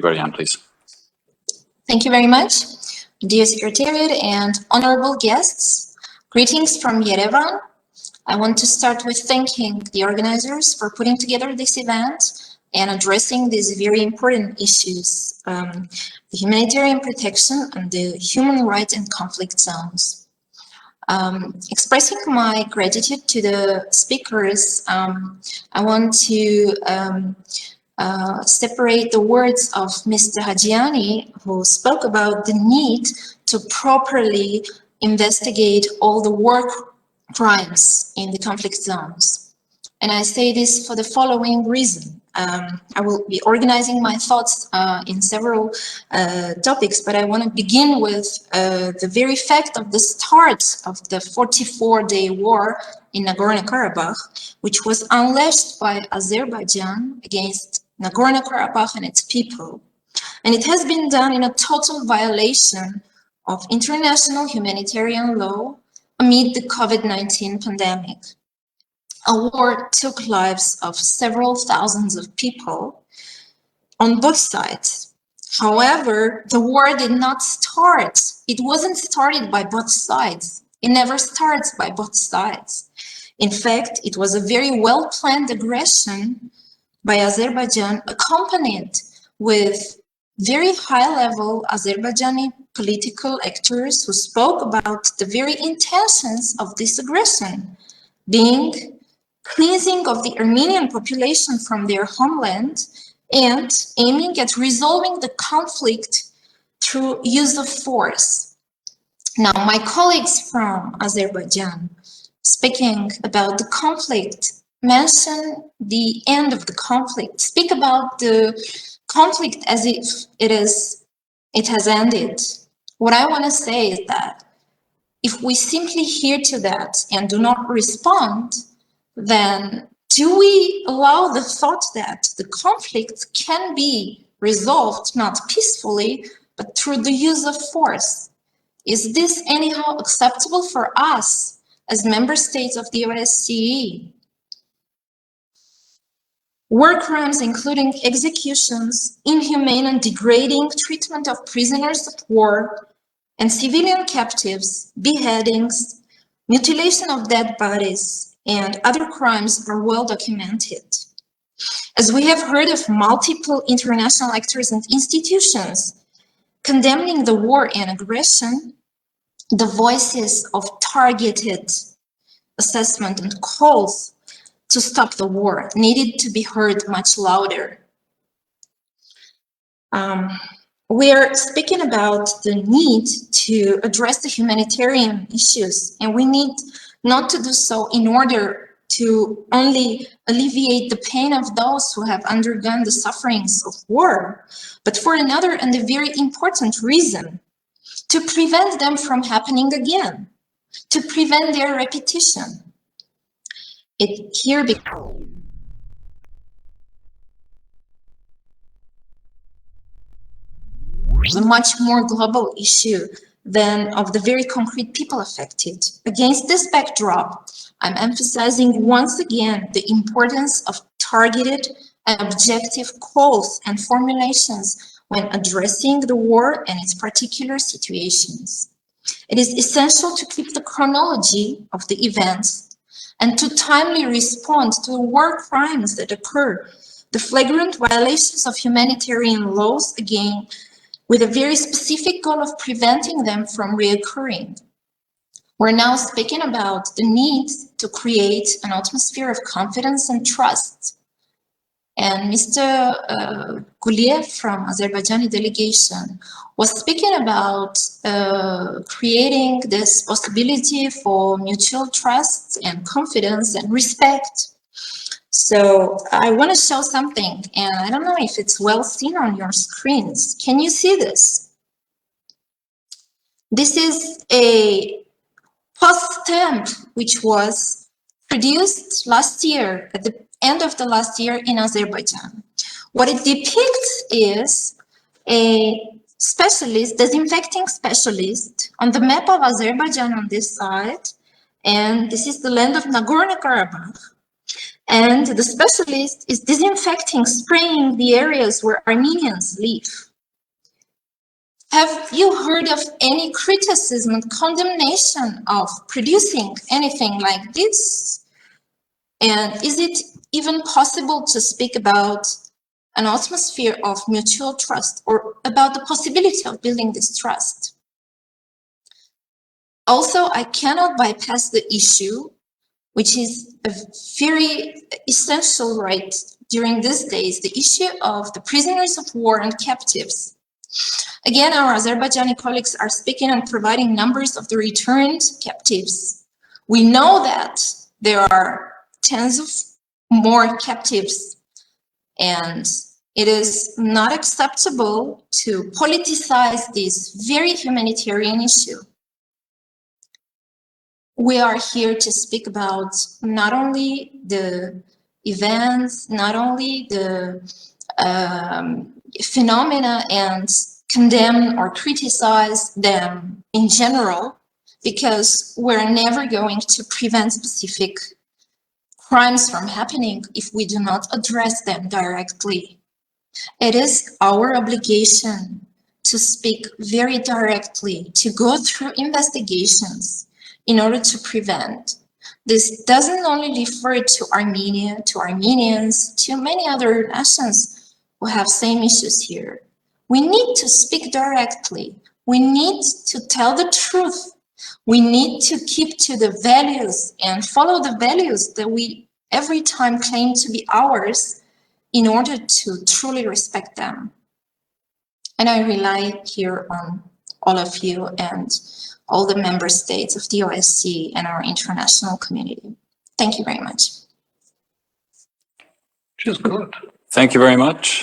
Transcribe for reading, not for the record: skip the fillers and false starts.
Grigoryan, please. Thank you very much, dear Secretariat and honorable guests. Greetings from Yerevan. I want to start with thanking the organizers for putting together this event and addressing these very important issues, the humanitarian protection and the human rights in conflict zones. Expressing my gratitude to the speakers, I want to separate the words of Mr. Hajiani, who spoke about the need to properly investigate all the war crimes in the conflict zones. And I say this for the following reason. I will be organizing my thoughts in several topics, but I want to begin with the very fact of the start of the 44-day war in Nagorno-Karabakh, which was unleashed by Azerbaijan against Nagorno-Karabakh and its people. And it has been done in a total violation of international humanitarian law amid the COVID-19 pandemic. A war took lives of several thousands of people on both sides. However, the war did not start. It wasn't started by both sides. It never starts by both sides. In fact, it was a very well-planned aggression by Azerbaijan, accompanied with very high-level Azerbaijani political actors who spoke about the very intentions of this aggression, being cleansing of the Armenian population from their homeland and aiming at resolving the conflict through use of force. Now, my colleagues from Azerbaijan, speaking about the conflict, mention the end of the conflict, speak about the conflict as if it has ended. What I want to say is that if we simply hear to that and do not respond, then do we allow the thought that the conflict can be resolved not peacefully, but through the use of force? Is this anyhow acceptable for us as member states of the OSCE? War crimes, including executions, inhumane and degrading treatment of prisoners of war and civilian captives, beheadings, mutilation of dead bodies, and other crimes are well documented. As we have heard of multiple international actors and institutions condemning the war and aggression, the voices of targeted assessment and calls to stop the war needed to be heard much louder. We're speaking about the need to address the humanitarian issues, and we need not to do so in order to only alleviate the pain of those who have undergone the sufferings of war, but for another and a very important reason: to prevent them from happening again, to prevent their repetition. It here becomes a much more global issue than of the very concrete people affected. Against this backdrop, I'm emphasizing once again the importance of targeted and objective calls and formulations when addressing the war and its particular situations. It is essential to keep the chronology of the events and to timely respond to the war crimes that occur, the flagrant violations of humanitarian laws, again, with a very specific goal of preventing them from reoccurring. We're now speaking about the need to create an atmosphere of confidence and trust. And Mr. Guliev from Azerbaijani delegation was speaking about creating this possibility for mutual trust and confidence and respect. So I want to show something, and I don't know if it's well seen on your screens. Can you see this? This is a post stamp which was produced last year, at the end of the last year in Azerbaijan. What it depicts is a specialist, disinfecting specialist, on the map of Azerbaijan on this side, and this is the land of Nagorno-Karabakh. And the specialist is disinfecting, spraying the areas where Armenians live. Have you heard of any criticism and condemnation of producing anything like this? And is it even possible to speak about an atmosphere of mutual trust or about the possibility of building this trust? Also, I cannot bypass the issue, which is a very essential right during these days, the issue of the prisoners of war and captives. Again, our Azerbaijani colleagues are speaking and providing numbers of the returned captives. We know that there are tens of more captives, and it is not acceptable to politicize this very humanitarian issue. We are here to speak about not only the events, not only the phenomena, and condemn or criticize them in general, because we're never going to prevent specific crimes from happening if we do not address them directly. It is our obligation to speak very directly, to go through investigations in order to prevent. This doesn't only refer to Armenia, to Armenians, to many other nations who have same issues here. We need to speak directly. We need to tell the truth. We need to keep to the values and follow the values that we every time claim to be ours in order to truly respect them. And I rely here on all of you and all the member states of the OSCE and our international community. Thank you very much. Which is good. Thank you very much.